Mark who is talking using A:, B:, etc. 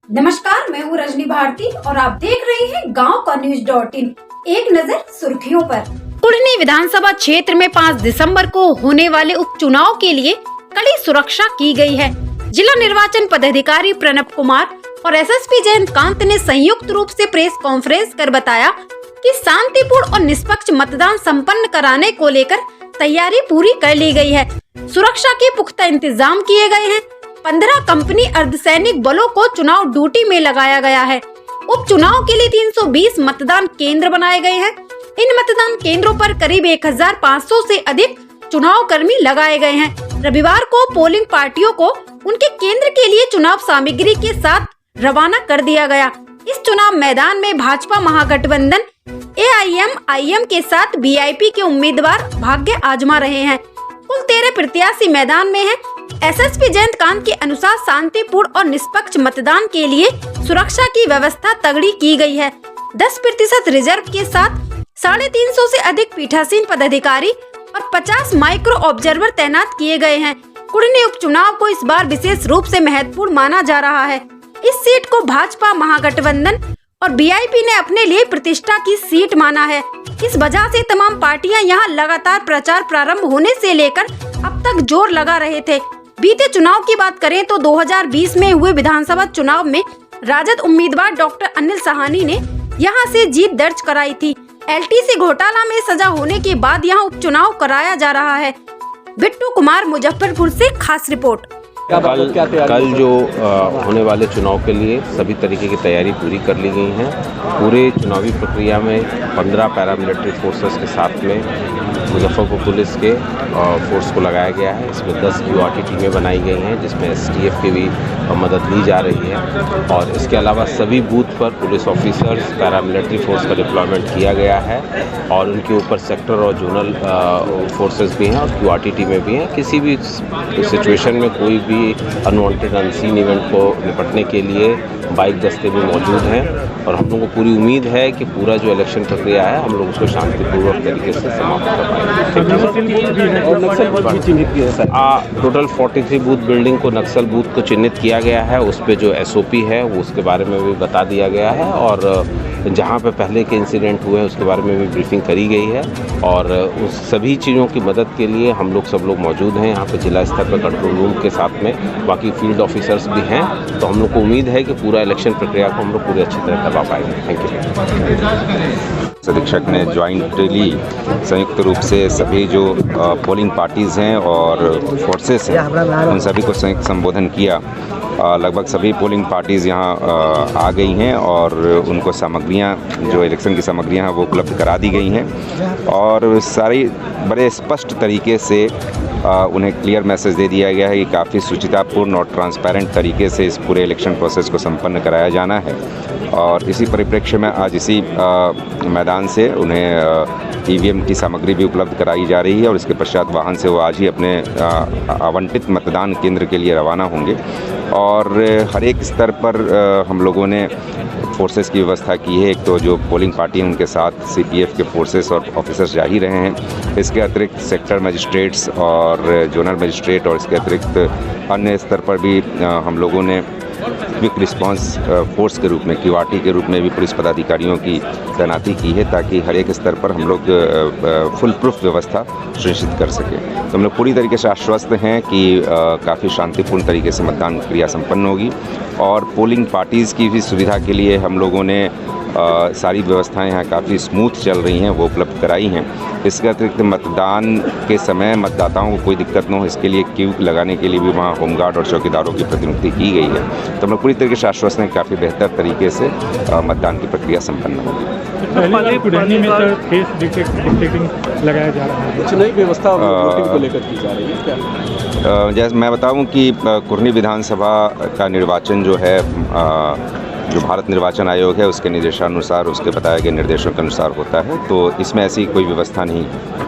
A: नमस्कार, मैं हूँ रजनी भारती और आप देख रहे हैं गांव का न्यूज.in। एक नजर सुर्खियों पर। कुढ़नी विधानसभा क्षेत्र में 5 दिसंबर को होने वाले उपचुनाव के लिए कड़ी सुरक्षा की गई है। जिला निर्वाचन पदाधिकारी प्रणब कुमार और एसएसपी जयंतकांत ने संयुक्त रूप से प्रेस कॉन्फ्रेंस कर बताया कि शांतिपूर्ण और निष्पक्ष मतदान संपन्न कराने को लेकर तैयारी पूरी कर ली गई है। सुरक्षा के पुख्ता इंतजाम किए गए हैं। 15 कंपनी अर्धसैनिक बलों को चुनाव ड्यूटी में लगाया गया है। उपचुनाव के लिए 320 मतदान केंद्र बनाए गए हैं। इन मतदान केंद्रों पर करीब 1500 से अधिक चुनाव कर्मी लगाए गए हैं। रविवार को पोलिंग पार्टियों को उनके केंद्र के लिए चुनाव सामग्री के साथ रवाना कर दिया गया। इस चुनाव मैदान में भाजपा महागठबंधन AIM-IM के साथ VIP के उम्मीदवार भाग्य आजमा रहे हैं। कुल 13 प्रत्याशी मैदान में हैं। एसएसपी जयंतकांत के अनुसार शांतिपूर्ण और निष्पक्ष मतदान के लिए सुरक्षा की व्यवस्था तगड़ी की गई है। 10% रिजर्व के साथ 350 से अधिक पीठासीन पदाधिकारी और 50 माइक्रो ऑब्जर्वर तैनात किए गए हैं। कुढ़नी उपचुनाव को इस बार विशेष रूप से महत्वपूर्ण माना जा रहा है। इस सीट को भाजपा महागठबंधन और VIP ने अपने लिए प्रतिष्ठा की सीट माना है। इस वजह से तमाम पार्टियां यहां लगातार प्रचार प्रारंभ होने से लेकर अब तक जोर लगा रहे थे। बीते चुनाव की बात करें तो 2020 में हुए विधानसभा चुनाव में राजद उम्मीदवार डॉक्टर अनिल साहनी ने यहां से जीत दर्ज कराई थी। LTC घोटाला में सजा होने के बाद यहां उपचुनाव कराया जा रहा है। बिट्टू कुमार, मुजफ्फरपुर से खास रिपोर्ट।
B: कल जो होने वाले चुनाव के लिए सभी तरीके की तैयारी पूरी कर ली गई है। पूरे चुनावी प्रक्रिया में 15 पैरामिलिट्री फोर्सेस के साथ में मुजफ्फरपुर पुलिस के फोर्स को लगाया गया है। इसमें 10 QRT टीमें बनाई गई हैं, जिसमें STF की भी मदद ली जा रही है। और इसके अलावा सभी बूथ पर पुलिस ऑफिसर्स, पैरामिलिट्री फोर्स का डिप्लॉयमेंट किया गया है और उनके ऊपर सेक्टर और जोनल फोर्सेस भी हैं और QRT टीमें भी हैं। किसी भी सिचुएशन में कोई भी अनवांटेड अनसीन इवेंट को निपटने के लिए बाइक दस्ते भी मौजूद हैं और हम लोगों को पूरी उम्मीद है कि पूरा जो इलेक्शन प्रक्रिया है हम लोग उसको शांतिपूर्वक तरीके से समाप्त कर पाएंगे। टोटल 43 बूथ बिल्डिंग को नक्सल बूथ को चिन्हित किया गया है। उस पर जो SOP है वो उसके बारे में भी बता दिया गया है और जहाँ पे पहले के इंसिडेंट हुए हैं उसके बारे में भी ब्रीफिंग करी गई है और उस सभी चीज़ों की मदद के लिए हम लोग सब लोग मौजूद हैं यहाँ पे जिला स्तर पर कंट्रोल रूम के साथ में। बाकी फील्ड ऑफिसर्स भी हैं, तो हम लोग को उम्मीद है कि पूरा इलेक्शन प्रक्रिया को हम लोग पूरी अच्छी तरह करवा पाएंगे। Thank you.
C: अधीक्षक ने ज्वाइंटली संयुक्त रूप से सभी जो पोलिंग पार्टीज़ हैं और फोर्सेस हैं उन सभी को संयुक्त संबोधन किया। लगभग सभी पोलिंग पार्टीज़ यहाँ आ गई हैं और उनको सामग्रियाँ जो इलेक्शन की सामग्रियाँ हैं वो उपलब्ध करा दी गई हैं और सारी बड़े स्पष्ट तरीके से उन्हें क्लियर मैसेज दे दिया गया है कि काफ़ी शुचितापूर्ण और ट्रांसपेरेंट तरीके से इस पूरे इलेक्शन प्रोसेस को संपन्न कराया जाना है। और इसी परिप्रेक्ष्य में आज इसी मैदान से उन्हें EVM की सामग्री भी उपलब्ध कराई जा रही है और इसके पश्चात वाहन से वो आज ही अपने आवंटित मतदान केंद्र के लिए रवाना होंगे। और हर एक स्तर पर हम लोगों ने फोर्सेस की व्यवस्था की है। एक तो जो पोलिंग पार्टी हैं उनके साथ CPF के फोर्सेस और ऑफिसर्स जा ही रहे हैं। इसके अतिरिक्त सेक्टर मजिस्ट्रेट्स और जोनल मजिस्ट्रेट और इसके अतिरिक्त अन्य स्तर पर भी हम लोगों ने क्विक रिस्पांस फोर्स के रूप में QRT के रूप में भी पुलिस पदाधिकारियों की तैनाती की है ताकि हर एक स्तर पर हम लोग फुल प्रूफ व्यवस्था सुनिश्चित कर सकें। तो हम लोग पूरी तरीके से आश्वस्त हैं कि काफ़ी शांतिपूर्ण तरीके से मतदान प्रक्रिया संपन्न होगी और पोलिंग पार्टीज़ की भी सुविधा के लिए हम लोगों ने सारी व्यवस्थाएं यहाँ काफ़ी स्मूथ चल रही हैं, वो उपलब्ध कराई हैं। इसके अतिरिक्त मतदान के समय मतदाताओं को कोई दिक्कत न हो इसके लिए क्यू लगाने के लिए भी वहाँ होमगार्ड और चौकीदारों की प्रतिनियुक्ति की गई है। तो हम लोग पूरी तरीके से आश्वस्त हैं काफ़ी बेहतर तरीके से मतदान की प्रक्रिया संपन्न होगी।
D: कुढ़नी में सर फेस डिटेक्टिंग लगाया जा रहा है, कुछ नई व्यवस्था को लेकर की जा रही है क्या?
C: जैसे मैं बताऊँ कि कुढ़नी विधानसभा का निर्वाचन जो है जो भारत निर्वाचन आयोग है उसके निर्देशानुसार उसके बताए गए निर्देशों के अनुसार होता है, तो इसमें ऐसी कोई व्यवस्था नहीं है।